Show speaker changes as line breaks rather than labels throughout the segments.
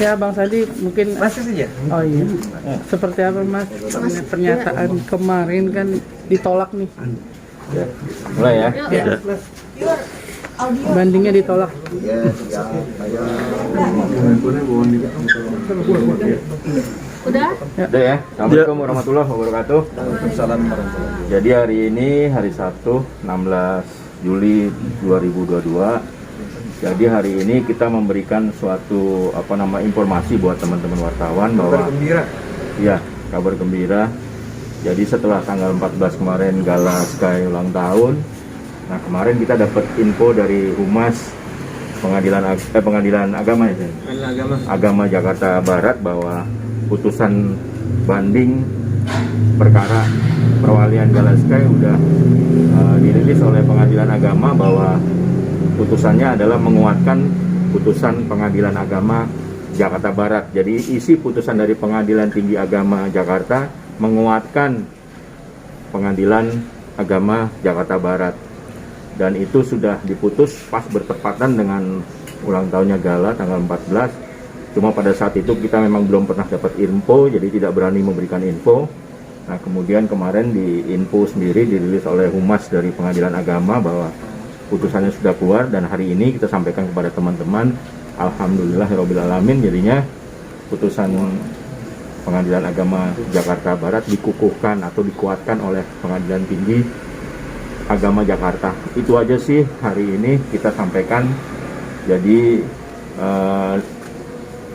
Ya Bang Sandi mungkin
Masih saja.
oh iya. Seperti apa Mas? Pernyataan kemarin kan ditolak nih.
Ya. Mulai ya.
Ya. Bandingnya ditolak.
Udah ya. Assalamualaikum warahmatullahi wabarakatuh.
Waalaikumsalam warahmatullahi.
Jadi hari ini hari Sabtu 16 Juli 2022. Jadi hari ini kita memberikan suatu informasi buat teman-teman wartawan bahwa
Kabar gembira.
ya, kabar gembira. Jadi setelah tanggal 14 kemarin Gala Sky ulang tahun. Nah, kemarin kita dapat info dari Humas Pengadilan Agama ya, Agama Jakarta Barat bahwa putusan banding perkara perwalian Gala Sky udah dirilis oleh Pengadilan Agama bahwa putusannya adalah menguatkan putusan Pengadilan Agama Jakarta Barat. Jadi isi putusan dari Pengadilan Tinggi Agama Jakarta menguatkan Pengadilan Agama Jakarta Barat. Dan itu sudah diputus pas bertepatan dengan ulang tahunnya Gala tanggal 14. Cuma pada saat itu kita memang belum pernah dapat info, jadi tidak berani memberikan info. Nah, kemudian kemarin di info sendiri dirilis oleh Humas dari Pengadilan Agama bahwa putusannya sudah keluar, dan hari ini kita sampaikan kepada teman-teman, alhamdulillahirobbilalamin, jadinya putusan Pengadilan Agama Jakarta Barat dikukuhkan atau dikuatkan oleh Pengadilan Tinggi Agama Jakarta. Itu aja sih hari ini kita sampaikan. Jadi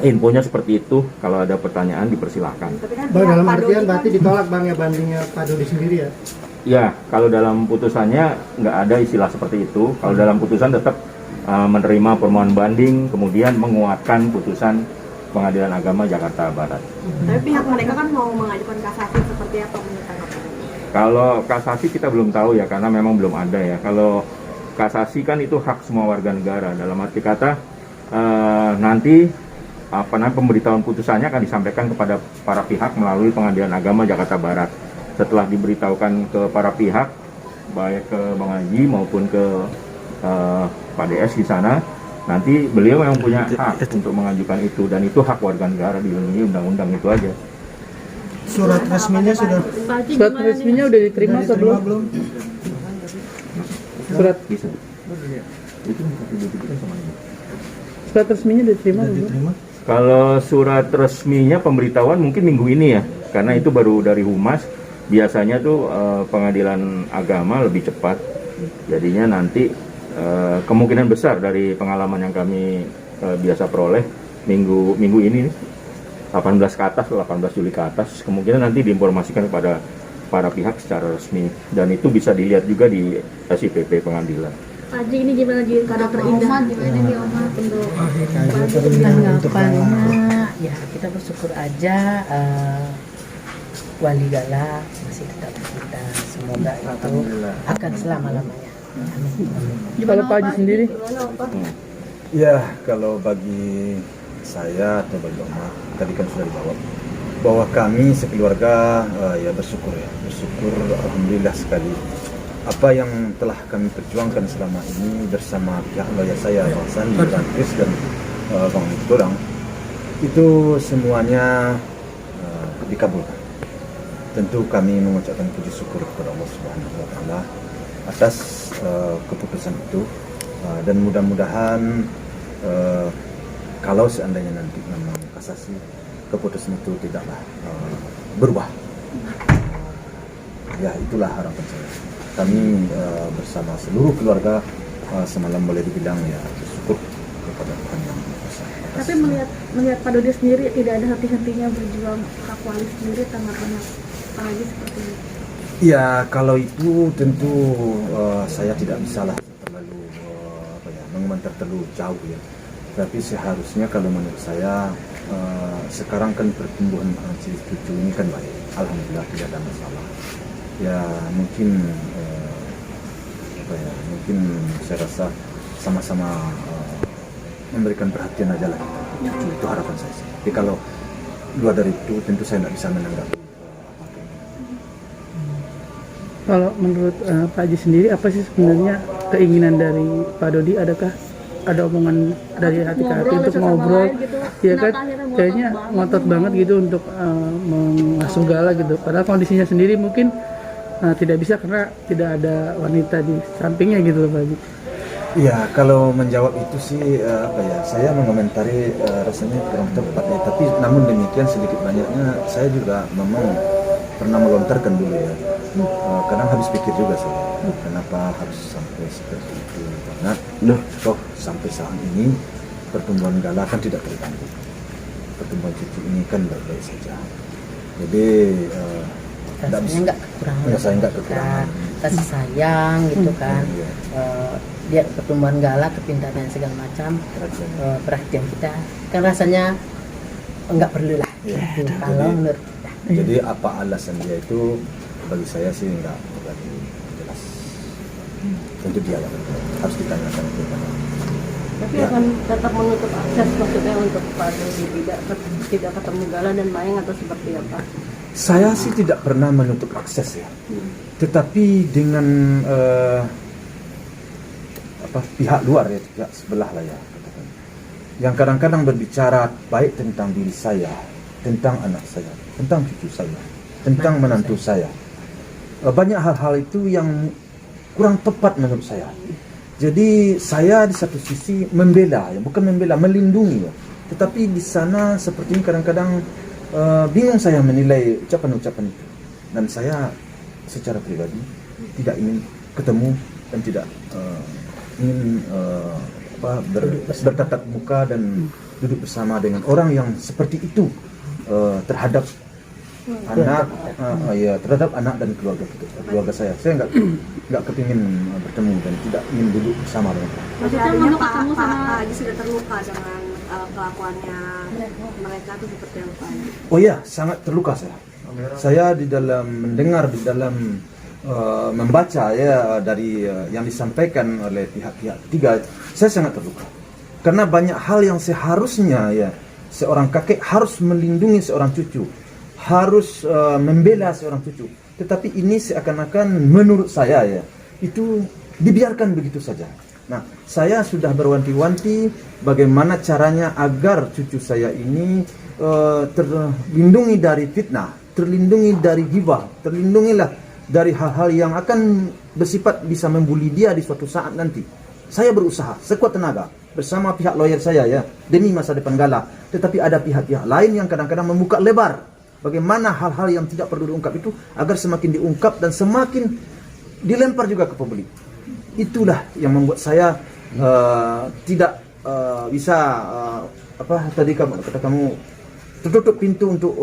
infonya seperti itu. Kalau ada pertanyaan dipersilahkan.
Bang, dalam artian berarti ditolak Bang ya bandingnya Pak Dodi sendiri ya?
Ya, kalau dalam putusannya nggak ada istilah seperti itu. Kalau dalam putusan tetap menerima permohonan banding, kemudian menguatkan putusan Pengadilan Agama Jakarta Barat.
Tapi pihak mereka kan mau mengajukan kasasi, seperti apa menurut tanggapan?
Kalau kasasi kita belum tahu ya, karena memang belum ada ya. Kalau kasasi kan itu hak semua warga negara. Dalam arti kata nanti pemberitahuan putusannya akan disampaikan kepada para pihak melalui Pengadilan Agama Jakarta Barat. Setelah diberitahukan ke para pihak, baik ke Bang Haji maupun ke Pak DS di sana, nanti beliau memang punya hak untuk mengajukan itu, dan itu hak warga negara dilindungi undang-undang, itu aja.
Surat resminya sudah
Udah diterima atau belum? Surat
Bisa. Itu
surat resminya udah diterima belum?
Kalau surat resminya pemberitahuan mungkin minggu ini ya, karena itu baru dari Humas. Biasanya tuh Pengadilan Agama lebih cepat. Jadinya nanti kemungkinan besar dari pengalaman yang kami biasa peroleh minggu ini 18 ke atas, 18 Juli ke atas, kemungkinan nanti diinformasikan kepada para pihak secara resmi, dan itu bisa dilihat juga di SIPP pengadilan.
Pak Haji, ini gimana Ji, karakter indah gimana nih Oma untuk
tanggapannya? Ya kita bersyukur aja, wali Gala masih tetap kita, semoga itu akan selama-lamanya.
Kalau Pak Haji sendiri?
Ya, kalau bagi saya atau bagi Oma, tadi kan sudah dijawab bahwa kami sekeluarga ya bersyukur, alhamdulillah sekali apa yang telah kami perjuangkan selama ini bersama pihak lawyer saya, Bang Sandi, Bang Chris, dan Bang Dorang, itu semuanya dikabulkan. Tentu kami mengucapkan puji syukur kepada Allah Subhanahu wa Ta'ala atas keputusan itu, dan mudah-mudahan kalau seandainya nanti memang kasasi, keputusan itu tidaklah berubah. Ya, itulah harapan saya. Kami bersama seluruh keluarga semalam boleh dibilang ya bersyukur kepada Tuhan Yang Maha Kuasa.
Tapi melihat Pak Dodi sendiri tidak ada henti-hentinya berjuang hak wali sendiri, tanggapannya Pak Haji seperti ini?
Ya, kalau itu tentu saya tidak bisalah terlalu mengomentar terlalu jauh ya. Tapi seharusnya kalau menurut saya sekarang kan pertumbuhan cilik cucu ini kan baik, alhamdulillah tidak ada masalah. Ya mungkin mungkin saya rasa sama-sama memberikan perhatian aja lah kita cucu, itu harapan saya sih. Tapi kalau luar dari itu tentu saya tidak bisa menanggapi.
Kalau menurut Pak Haji sendiri, apa sih sebenarnya keinginan dari Pak Dodi? Adakah ada omongan dari hati ke hati
Ngobrol
untuk
sesama
ngobrol,
lain gitu.
ya kan
Kenapa akhirnya ngotot
kayaknya
banget
ngotot
nih?
banget gitu untuk mengasuh Gala gitu. Padahal kondisinya sendiri mungkin tidak bisa karena tidak ada wanita di sampingnya gitu loh Pak Haji.
Ya, kalau menjawab itu sih apa ya, saya mengomentari rasanya kurang tepat ya. Tapi namun demikian sedikit banyaknya saya juga memang pernah melontarkan dulu ya. Kadang habis pikir juga saya, kenapa harus sampai seperti itu banget. Toh sampai saat ini pertumbuhan Gala kan tidak terganggu. Pertumbuhan cucu ini kan baik-baik saja. Jadi
Rasanya nggak kekurangan.
Ya, saya nggak kekurangan.
Kasih sayang gitu kan.
Iya.
Dia pertumbuhan Gala, kepintaran segala macam, perhatian kita kan rasanya nggak perlu lah.
Iya.
Gitu, kalau menurut kita.
Jadi apa alasan dia itu bagi saya sih nggak terlalu jelas. Tentu dia yang harus ditanyakan kepada.
Tapi
Ya.
akan tetap menutup akses maksudnya untuk Pak Dodi tidak ketemu Gala dan Mayang atau seperti apa?
Saya sih tidak pernah menutup akses ya. Tetapi dengan pihak luar ya, pihak sebelah lah ya, katakan, yang kadang-kadang berbicara baik tentang diri saya, tentang anak saya, tentang cucu saya, tentang menantu saya. Banyak hal-hal itu yang kurang tepat menurut saya. Jadi saya di satu sisi membela ya, bukan membela, melindungi ya. Tetapi di sana sepertinya kadang-kadang bingung saya menilai ucapan-ucapan itu. Dan saya secara pribadi tidak ingin ketemu dan tidak ingin bertatap muka dan duduk bersama dengan orang yang seperti itu terhadap anak, terhadap anak dan keluarga saya. Saya nggak kepingin bertemu dan tidak ingin duduk bersama dengan mereka.
Maksudnya
Artinya
mau ketemu
Pak
sama
Haji sudah terluka dengan kelakuannya mereka itu seperti apa?
Oh iya, sangat terluka saya. Saya di dalam mendengar, di dalam membaca ya dari yang disampaikan oleh pihak-pihak ketiga, saya sangat terluka. Karena banyak hal yang seharusnya ya seorang kakek harus melindungi seorang cucu, harus membela seorang cucu. Tetapi ini seakan-akan menurut saya ya itu dibiarkan begitu saja. Nah, saya sudah berwanti-wanti bagaimana caranya agar cucu saya ini terlindungi dari fitnah, terlindungi dari ghibah, terlindungilah dari hal-hal yang akan bersifat bisa membuli dia di suatu saat nanti. Saya berusaha sekuat tenaga bersama pihak lawyer saya ya demi masa depan Gala. Tetapi ada pihak-pihak lain yang kadang-kadang membuka lebar bagaimana hal-hal yang tidak perlu diungkap itu agar semakin diungkap dan semakin dilempar juga ke publik. Itulah yang membuat saya tidak bisa tadi kata kamu tertutup pintu untuk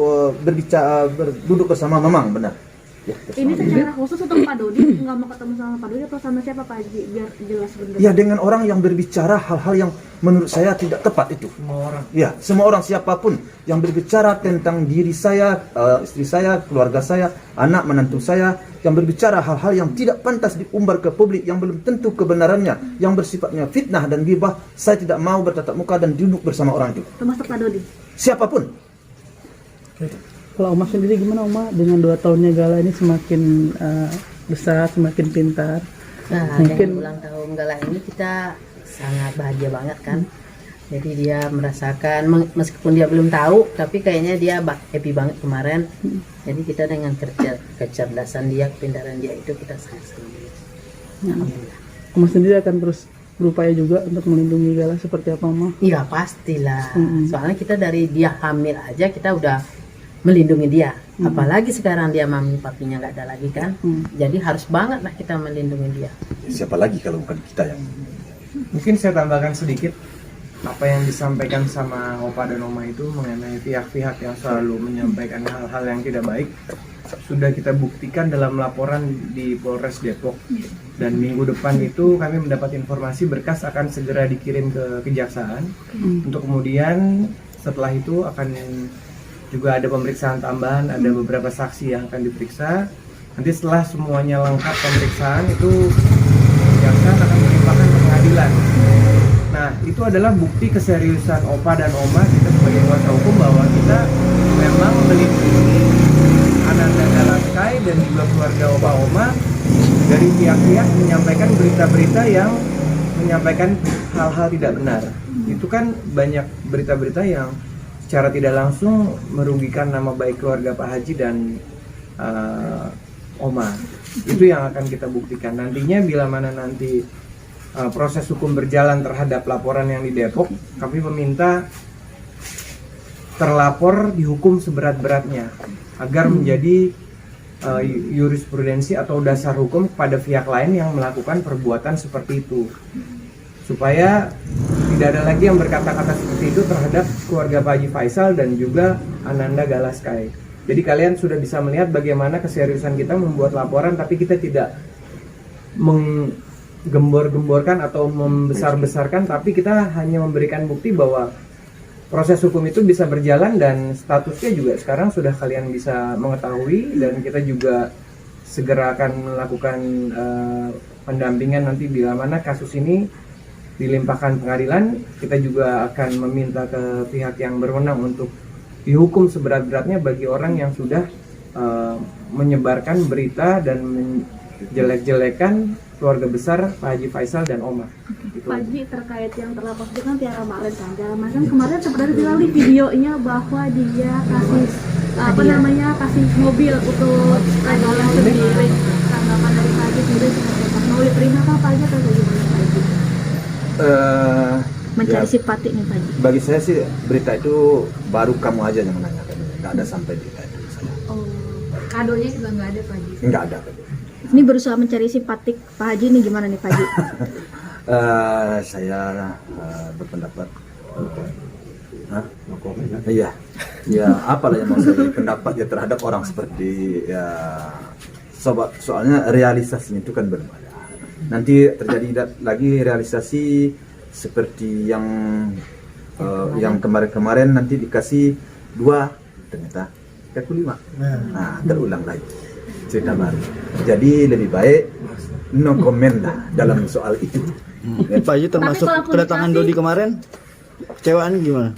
berbicara, duduk bersama Mamang, benar. Ya,
ini
bersama
secara khusus untuk Pak Dodi nggak mau ketemu sama Pak Dodi atau sama siapa Pak Haji biar jelas benar.
ya dengan orang yang berbicara hal-hal yang menurut saya tidak tepat itu.
Semua orang.
Ya, semua orang siapapun yang berbicara tentang diri saya, istri saya, keluarga saya, anak menantu saya, yang berbicara hal-hal yang tidak pantas diumbar ke publik, yang belum tentu kebenarannya, yang bersifatnya fitnah dan ghibah, saya tidak mau bertatap muka dan duduk bersama orang itu.
Termasuk Pak Dodi.
Siapapun.
Kalau Oma sendiri gimana Oma dengan 2 tahunnya Gala ini semakin besar, semakin pintar?
Nah,
Mungkin-
dengan ulang tahun Gala ini kita sangat bahagia banget kan. Jadi dia merasakan meskipun dia belum tahu, tapi kayaknya dia happy banget kemarin. Jadi kita dengan kecerdasan dia, kepintaran dia itu kita sangat senang. Alhamdulillah.
Oma sendiri akan terus berupaya juga untuk melindungi Gala seperti apa Oma?
Iya pastilah.
Mm-mm.
Soalnya kita dari dia hamil aja kita udah melindungi dia. Apalagi sekarang dia mami papinya nggak ada lagi kan. Jadi harus banget lah kita melindungi dia.
Siapa lagi kalau bukan kita yang
Mungkin saya tambahkan sedikit apa yang disampaikan sama Opa dan Oma itu mengenai pihak-pihak yang selalu menyampaikan hal-hal yang tidak baik. Sudah kita buktikan dalam laporan di Polres Depok. Dan minggu depan itu kami mendapat informasi berkas akan segera dikirim ke kejaksaan. Untuk kemudian setelah itu akan juga ada pemeriksaan tambahan, ada beberapa saksi yang akan diperiksa. Nanti setelah semuanya lengkap pemeriksaan itu kejaksaan akan melimpahkan ke pengadilan. Nah, itu adalah bukti keseriusan Opa dan Oma kita sebagai kuasa hukum bahwa kita memang melindungi Ananda Gala Sky dan juga keluarga Opa Oma dari pihak-pihak menyampaikan berita-berita yang menyampaikan hal-hal tidak benar. Itu kan banyak berita-berita yang secara tidak langsung merugikan nama baik keluarga Pak Haji dan Oma. Itu yang akan kita buktikan nantinya bila mana nanti proses hukum berjalan terhadap laporan yang di Depok. Kami meminta terlapor dihukum seberat-beratnya agar menjadi jurisprudensi atau dasar hukum kepada pihak lain yang melakukan perbuatan seperti itu, supaya tidak ada lagi yang berkata-kata seperti itu terhadap keluarga Pak Haji Faisal dan juga Ananda Galaskai. Jadi kalian sudah bisa melihat bagaimana keseriusan kita membuat laporan, tapi kita tidak menggembor-gemborkan atau membesar-besarkan, tapi kita hanya memberikan bukti bahwa proses hukum itu bisa berjalan dan statusnya juga sekarang sudah kalian bisa mengetahui, dan kita juga segera akan melakukan pendampingan nanti bila mana kasus ini dilimpahkan pengadilan. Kita juga akan meminta ke pihak yang berwenang untuk dihukum seberat-beratnya bagi orang yang sudah menyebarkan berita dan menjelek-jelekan keluarga besar Pak Haji Faisal dan Oma. Gitu.
Pak Haji, terkait yang terlapor itu kan Tiara Malen kan. Tiara Malen kan kemarin sebenarnya viral di videonya bahwa dia kasih kasih mobil untuk Raja sendiri. Tanggapan dari Pak Haji sendiri seperti apa? Mau diterima Pak Haji atau bagaimana Pak Haji? Mencari simpati nih Pak Haji.
Bagi saya sih berita itu baru kamu aja yang menanyakan, nggak ada sampai berita itu saya.
Oh, kadonya juga nggak ada Pak Haji?
Nggak ada.
Ini berusaha mencari simpatik Pak Haji nih, gimana nih Pak Haji?
Saya berpendapat iya apalah yang mau saya pendapat ya terhadap orang seperti ya soalnya realisasinya itu kan belum ada. Nanti terjadi lagi realisasi seperti yang kemarin-kemarin nanti dikasih 2 ternyata 5. Nah, terulang lagi cerita baru. Jadi lebih baik no comment lah dalam soal itu.
Pak Haji, termasuk kedatangan Dodi kemarin, kecewaan gimana?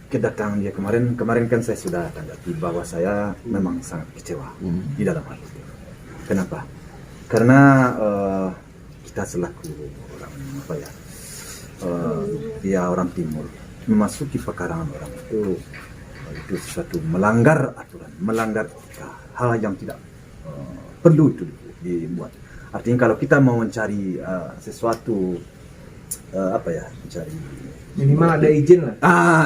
Kedatangan dia kemarin kan saya sudah tanggapi bahwa saya memang sangat kecewa di dalam hal itu. Kenapa? Karena kita selaku orang orang timur memasuki pekarangan orang itu sesuatu melanggar aturan, melanggar etika, hal yang tidak perlu itu dibuat. Artinya kalau kita mau mencari sesuatu mencari
minimal ada izin lah.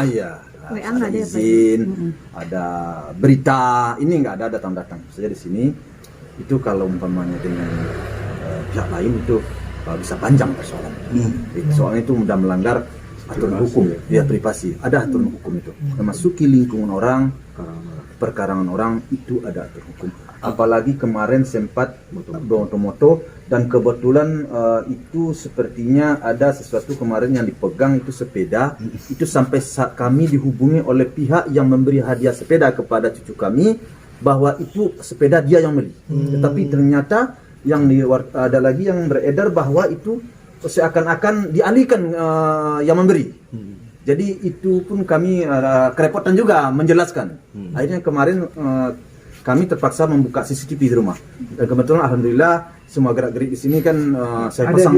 Iya. Ada izin, ada berita, ini nggak ada datang-datang saja di sini. Itu kalau umpamanya dengan pihak lain itu bisa panjang persoalan. Soalnya itu sudah melanggar aturan hukum, ya privasi. Ada aturan hukum itu. Memasuki lingkungan orang, perkarangan orang itu ada aturan hukum. Apalagi kemarin sempat moto-moto dan kebetulan itu sepertinya ada sesuatu kemarin yang dipegang itu sepeda. Itu sampai kami dihubungi oleh pihak yang memberi hadiah sepeda kepada cucu kami bahwa itu sepeda dia yang beli. Tetapi ternyata yang ada lagi yang beredar bahwa itu seakan-akan dialihkan yang memberi. Jadi itu pun kami kerepotan juga menjelaskan. Akhirnya kemarin kami terpaksa membuka CCTV di rumah. Dan kebetulan alhamdulillah semua gerak-gerik di sini kan saya pasang.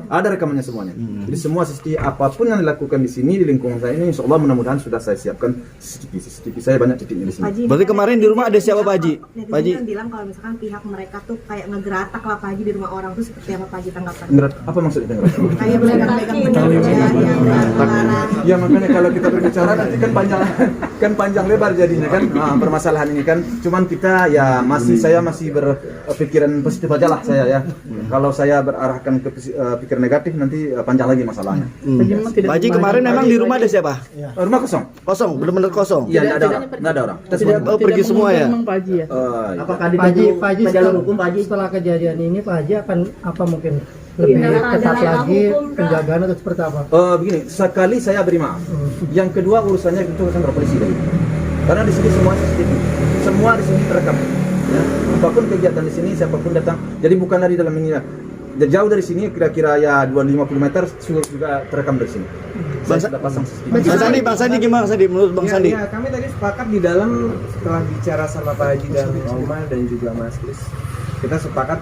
Ada rekamannya semuanya. Jadi semua CCTV apapun yang dilakukan di sini di lingkungan saya ini, insyaallah mudah-mudahan sudah saya siapkan CCTV saya banyak titiknya di sini.
Berarti kemarin di rumah ada siapa Pak Haji? Pak Haji
kan bilang kalau misalkan pihak mereka tuh kayak ngegeratak lah Pak Haji di rumah orang tuh, seperti apa Pak Haji tanggapan?
Apa maksudnya ngeratak?
Kayak pegang-pegang bendera.
Ya makanya kalau kita berbicara nanti kan panjang lebar jadinya kan permasalahan ini kan. Cuman kita ya saya masih berpikiran positif aja lah saya ya. Kalau saya berarahkan ke pikir negatif nanti panjang lagi masalahnya.
Pak Haji kemarin memang di rumah ada siapa?
Rumah kosong.
Kosong, benar-benar kosong.
Iya, nggak ada orang. Kita semua
pergi semua ya.
Pak Haji ya.
Apakah Pak Haji setelah kejadian ini Pak Haji akan apa mungkin lebih ketat lagi penjagaan atau seperti apa?
Begini, sekali saya beri maaf. Yang kedua urusannya itu urusan polisi tadi. Karena di sini semua CCTV, semua di sini terekam. Ya. Apapun kegiatan di sini, siapapun datang. Jadi bukan dari dalam ini ya. Jauh dari sini kira-kira ya 250 meter juga terekam dari sini. Saya sudah pasang CCTV.
Bang Sandi gimana Sandi? Menurut Bang Sandi?
Ya, kami tadi sepakat di dalam setelah bicara sama Pak Haji dan Oma dan juga Mas Kris, kita sepakat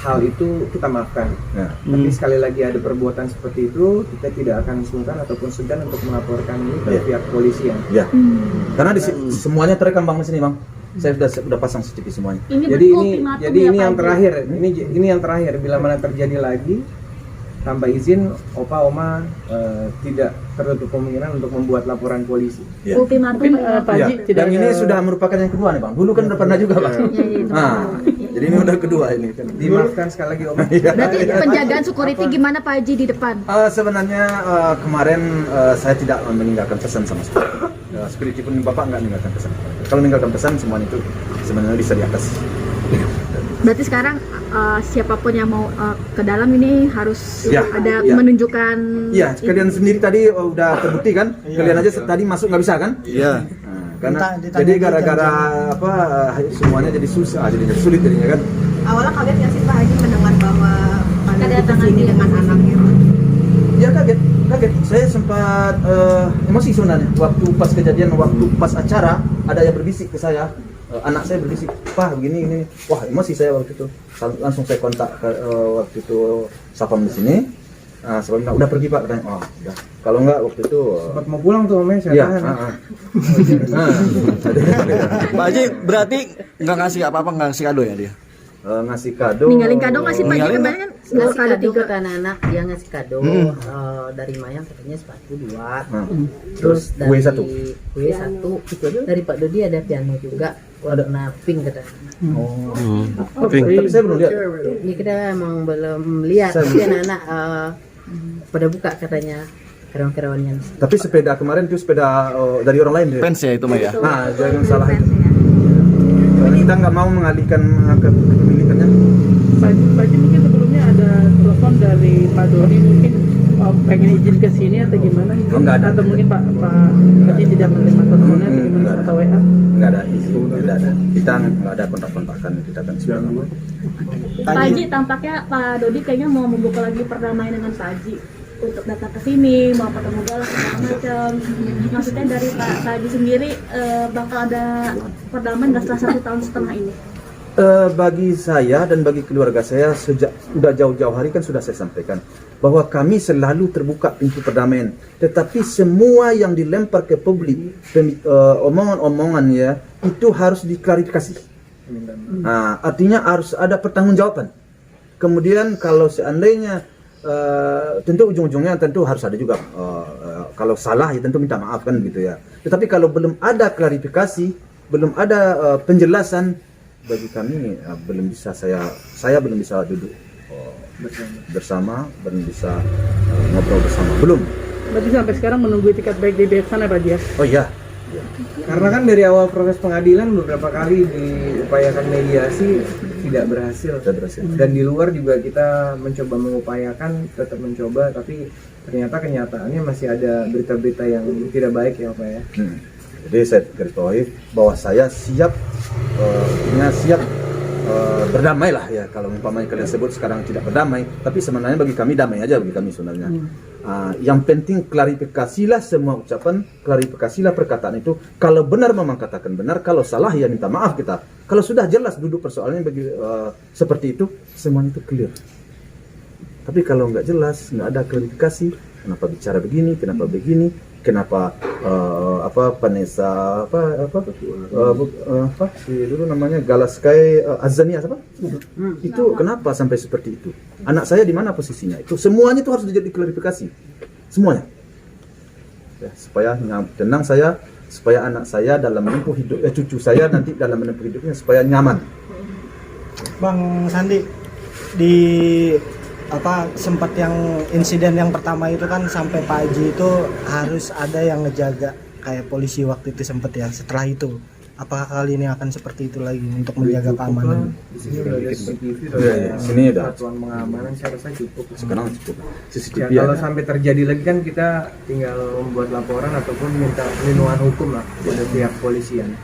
hal itu kita maafkan.
Ya.
Tapi sekali lagi ada perbuatan seperti itu, kita tidak akan sungkan ataupun segan untuk melaporkan ini ke pihak polisian.
Ya. Karena semuanya terekam Bang di sini, Bang. Saya sudah pasang CCTV semuanya.
Jadi ini yang terakhir. Ini yang terakhir. Bila mana terjadi lagi tanpa izin, Opa Oma tidak tertutup kemungkinan untuk membuat laporan polisi.
Ya.
Ultimatum
Mungkin Pak Haji tidak
Dan ini
ada-
sudah merupakan yang kedua nih, Bang. Dulu kan udah pernah juga, Bang. Nah, jadi ini udah kedua ini kan.
Dimaafkan sekali lagi Oma.
Berarti penjagaan security gimana Pak Haji di depan?
Sebenarnya kemarin saya tidak meninggalkan pesan sama sekali. Security pun Bapak nggak meninggalkan pesan. Kalau meninggalkan pesan semuanya itu sebenarnya bisa di atas.
Berarti sekarang siapapun yang mau ke dalam ini harus
Ya,
ada
ya.
menunjukkan.
Iya, kalian sendiri tadi udah terbukti kan? Kalian aja tadi masuk nggak bisa kan?
Iya.
Nah, karena jadi gara-gara apa semuanya jadi susah, jadi sulit jadinya kan?
Awalnya kaget nggak sih Pak Haji mendengar bahwa Pak Dodi kesini dengan anaknya?
Ya kaget. Saya sempat emosi sebenarnya. Waktu pas kejadian, waktu pas acara ada yang berbisik ke saya. Anak saya berbisik, Pak begini ini. Wah emosi saya waktu itu. Langsung saya kontak waktu itu Sapam di sini. Sapam bilang udah pergi Pak, katanya. Oh udah. Kalau enggak waktu itu.
Sempat mau pulang tuh Om, saya
Iya.
tahan.
Pak Haji berarti nggak ngasih apa-apa, nggak ngasih kado ya dia?
Ngasih kado.
Ninggalin kado nggak sih Pak Haji?
Ninggalin
Kemarin kan bawa
Ngasih
kado
kado
3.
ke anak-anak, dia ngasih kado dari Mayang katanya sepatu 2.
Terus kue satu.
Kue 1. Dari Pak Dodi ada piano juga warna pink katanya.
Tapi saya belum lihat.
Ini kita emang belum lihat, tapi anak-anak pada buka katanya karyawan-karyawannya.
Tapi sepeda kemarin itu sepeda dari orang lain deh.
Fans ya itu mah ya.
Nah, jangan salah itu. Kita nggak mau mengalihkan ke kepemilikannya.
Pak Haji mungkin sebelumnya ada telepon dari Pak Dodi mungkin pengen izin ke sini atau gimana gitu?
Enggak ada.
Atau mungkin Pak Haji tidak menerima teleponnya atau gimana
Enggak ada.
atau WA?
Nggak ada izin, tidak ada. Kita nggak ada kontak-kontakan, kita kan sudah lama.
Pak Haji tampaknya Pak Dodi kayaknya mau membuka lagi perdamaian dengan Pak Haji untuk datang ke sini, mau ketemu Galang segala macam. Maksudnya dari Pak Haji sendiri bakal ada perdamaian nggak setelah 1,5 tahun ini?
Bagi saya dan bagi keluarga saya sejak udah jauh-jauh hari kan sudah saya sampaikan bahwa kami selalu terbuka pintu perdamaian, tetapi semua yang dilempar ke publik, omongan-omongan ya itu harus diklarifikasi. Nah, artinya harus ada pertanggungjawaban. Kemudian kalau seandainya tentu ujung-ujungnya tentu harus ada juga kalau salah ya tentu minta maaf kan gitu ya. Tetapi kalau belum ada klarifikasi, belum ada penjelasan, bagi kami belum bisa saya belum bisa duduk bersama, belum bisa ngobrol bersama, belum.
Berarti sampai sekarang menunggu tiket baik di pihak sana Pak Haji ya?
Oh iya.
Karena kan dari awal proses pengadilan beberapa kali diupayakan mediasi tidak berhasil. Dan di luar juga kita mencoba mengupayakan, tetap mencoba, tapi ternyata kenyataannya masih ada berita-berita yang tidak baik ya Pak ya.
Jadi saya garis bawahi bahwa saya siap berdamai lah ya. Kalau umpamanya kalian sebut sekarang tidak berdamai, tapi sebenarnya bagi kami damai aja bagi kami sebenarnya. Yang penting klarifikasilah semua ucapan, klarifikasilah perkataan itu. Kalau benar memang katakan benar, kalau salah ya minta maaf kita. Kalau sudah jelas duduk persoalannya bagi seperti itu, semuanya itu clear. Tapi kalau nggak jelas, nggak ada klarifikasi, kenapa bicara begini, kenapa begini, kenapa Vanessa dulu namanya Galaskai Azania apa? Itu kenapa sampai seperti itu? Anak saya di mana posisinya? Itu semuanya itu harus jadi klarifikasi. Semuanya. Ya, supaya tenang saya, supaya anak saya dalam menempuh hidup cucu saya nanti dalam menempuh hidupnya supaya nyaman.
Bang Sandi, di sempat yang insiden yang pertama itu kan sampai Pak Haji itu harus ada yang ngejaga kayak polisi waktu itu sempat ya. Setelah itu apakah kali ini akan seperti itu lagi untuk menjaga keamanan?
Di sini udah ada CCTV,
sini udah
satuan pengamanan, saya rasa cukup.
Sekarang cukup. CCTV
Ya, kalau
ada.
sampai terjadi lagi kan kita tinggal membuat laporan ataupun minta perlindungan hukum lah kepada pihak polisian.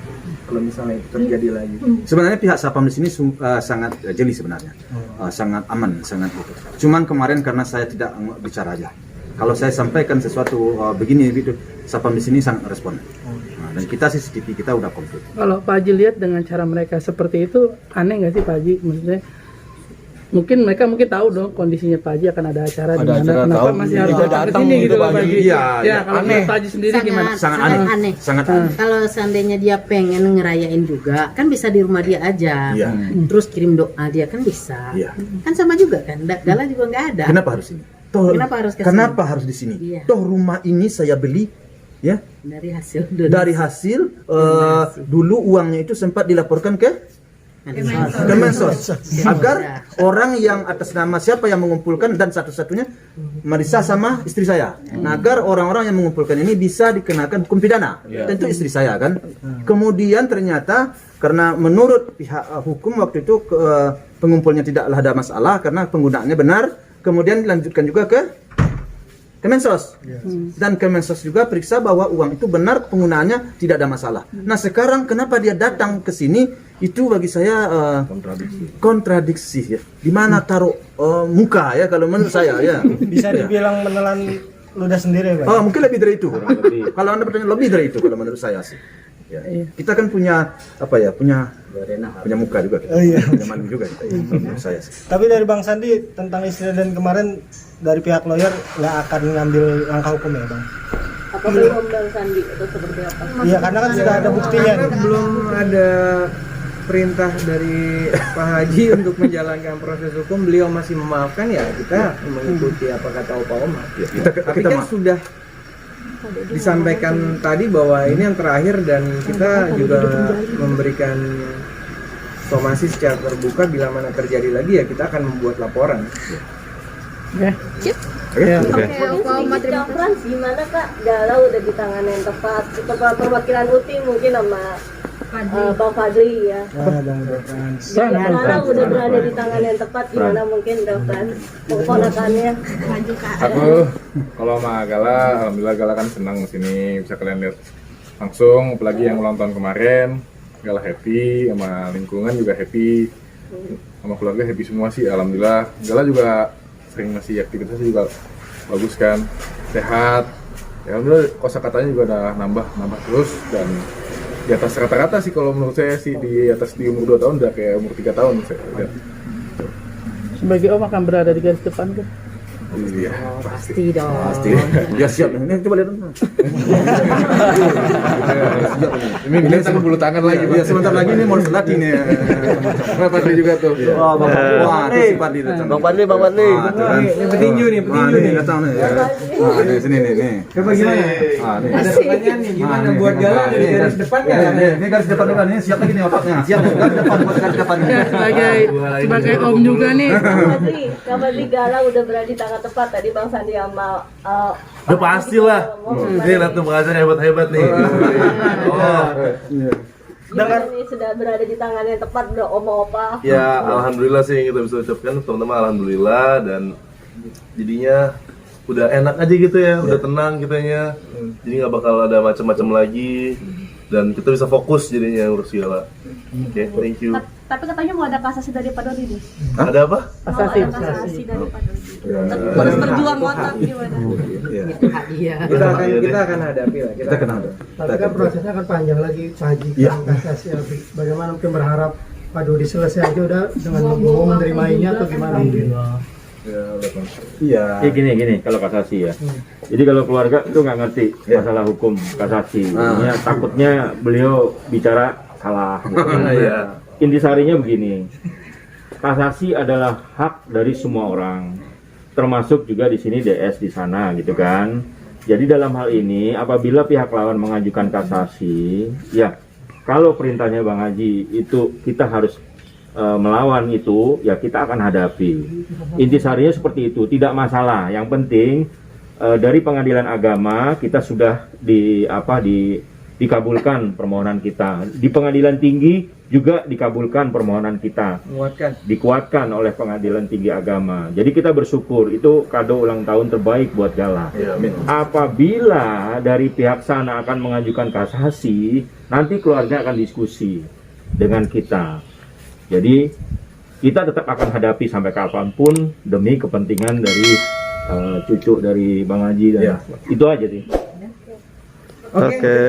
Kalau misalnya itu terjadi lagi.
Sebenarnya pihak Sapam di sini sangat jeli sebenarnya, sangat aman, sangat gitu. Cuman kemarin karena saya tidak bicara aja. Kalau saya sampaikan sesuatu begini gitu, Sapam di sini sangat respon. Dan kita CCTV kita udah komplit.
Kalau Pak Haji lihat dengan cara mereka seperti itu, aneh nggak sih Pak Haji? Maksudnya mungkin mereka tahu dong kondisinya Pak Haji akan ada acara di
Ada
mana,
acara,
kenapa
tahu,
masih harus
kita
datang ke
datang
sini
gitu,
gitu loh
Pak
Pak
Haji.
Haji.
Iya,
Ya, kalau menurut Pak Haji sendiri gimana?
Sangat aneh. Sangat
Kalau seandainya dia pengen ngerayain juga, kan bisa di rumah dia aja.
Iya.
Terus kirim doa dia kan bisa.
Iya.
Kan sama juga kan. Gala juga nggak ada.
Kenapa harus ini? Toh,
Kenapa harus ke sini?
kenapa harus di sini?
Iya.
Toh rumah ini saya beli ya
Dari hasil
dari hasil dulu uangnya itu sempat dilaporkan ke Kemensos agar orang yang atas nama siapa yang mengumpulkan dan satu-satunya Marisa sama istri saya. Nah, agar orang-orang yang mengumpulkan ini bisa dikenakan hukum pidana. Tentu istri saya kan. Kemudian ternyata karena menurut pihak hukum waktu itu pengumpulnya tidaklah ada masalah karena penggunaannya benar. Kemudian dilanjutkan juga ke Kemensos. Dan Kemensos juga periksa bahwa uang itu benar, penggunaannya tidak ada masalah. Nah, sekarang kenapa dia datang ke sini? Itu bagi saya kontradiksi ya. Di mana taruh muka ya kalau menurut saya ya.
Bisa dibilang menelan ludah sendiri, Pak.
Oh, mungkin lebih dari itu. Kalau Anda bertanya lebih dari itu kalau menurut saya sih. Ya. Kita kan punya punya muka juga kita. Punya malu juga kita. Menurut saya sih.
Tapi dari Bang Sandi tentang insiden kemarin dari pihak lawyer nggak akan ngambil langkah hukum ya, Bang?
Apa belum Bang Sandi atau seperti apa?
Iya, karena kan sudah ada buktinya.
Belum ada perintah dari Pak Haji untuk menjalankan proses hukum. Beliau masih memaafkan, ya kita mengikuti apa kata Pak Omar.
Ya,
Tapi kan sudah disampaikan tadi bahwa ini yang terakhir dan kita juga memberikan somasi secara terbuka bila mana terjadi lagi ya kita akan membuat laporan.
Mungkin sedikit Frans, gimana Kak? Galau udah di tangan yang tepat. Ketua perwakilan UTI mungkin sama Bang Fadli ya. Galau udah berada di tangan yang tepat, gimana mungkin Bang Frans? Keponakannya.
Aku kalau sama Gala, alhamdulillah Gala kan senang sini bisa kalian lihat langsung, apalagi yang ulang tahun kemarin. Gala happy, sama lingkungan juga happy, sama keluarga happy semua sih, alhamdulillah. Gala juga sering masih aktivitas juga bagus kan, sehat. Ya alhamdulillah kosakatanya juga udah nambah terus dan di atas rata-rata sih kalau menurut saya sih, di atas di umur 2 tahun udah kayak umur 3 tahun saya lihat.
Sebagai Om akan berada di garis depan kan?
Iya,
Pasti dong.
Pasti. Ya siap nih. Ini coba lihat.
Ini tangan bulu tangan lagi.
Ya sebentar lagi ini mau latih nih.
Bang Fadli juga tuh.
Wah, Bang Fadli datang.
Bang Fadli, Bang Fadli.
Ini petinju nih.
Datang nih. Nih sini nih.
Coba gimana?
Nih.
Ada pertanyaan nih, gimana buat Gala dari garis depan ya?
Ini garis depan juga nih, siap lagi nih otaknya. Siap nih, garis depan buat garis depan nih.
Sebagai Om juga nih.
Kak Fadli Gala udah berada di tangan tepat, tadi Bang Sandi sama
Udah pasti lah. Ini lihat tuh pengacara hebat-hebat nih.
Gimana nih sudah berada di tangan yang tepat, udah oma-opa.
Ya alhamdulillah sih yang kita bisa ucapkan teman-teman, alhamdulillah, dan jadinya udah enak aja gitu ya, udah tenang kitanya. Jadi nggak bakal ada macam-macam lagi dan kita bisa fokus jadinya ngurus segala. Oke, thank you.
Tapi katanya mau ada kasasi dari Pak Dodi nih.
Ada apa?
Mau ada kasasi dari Pak Dodi. Harus berjuang ngotot gimana?
Iya.
Kita akan hadapi lah.
Kita akan hadapi.
Tapi kan prosesnya kan panjang lagi, Pak Haji. Kasasi bagaimana mungkin berharap Pak Dodi selesai aja udah dengan mau menerima ini atau gimana?
Iya.
Gini kalau kasasi ya. Jadi kalau keluarga itu nggak ngerti masalah hukum kasasi. Ya, takutnya beliau bicara salah. Gitu. Intisarinya begini, kasasi adalah hak dari semua orang, termasuk juga di sini DS di sana gitu kan. Jadi dalam hal ini apabila pihak lawan mengajukan kasasi, ya kalau perintahnya Bang Haji itu kita harus melawan itu, ya kita akan hadapi. Intisarinya seperti itu, tidak masalah. Yang penting dari pengadilan agama kita sudah dikabulkan permohonan kita. Di pengadilan tinggi juga dikabulkan permohonan kita. Dikuatkan oleh pengadilan tinggi agama. Jadi kita bersyukur, itu kado ulang tahun terbaik buat Gala. Apabila dari pihak sana akan mengajukan kasasi, nanti keluarga akan diskusi dengan kita. Jadi kita tetap akan hadapi sampai kapanpun demi kepentingan dari cucu dari Bang Haji dan itu aja sih.
Oke.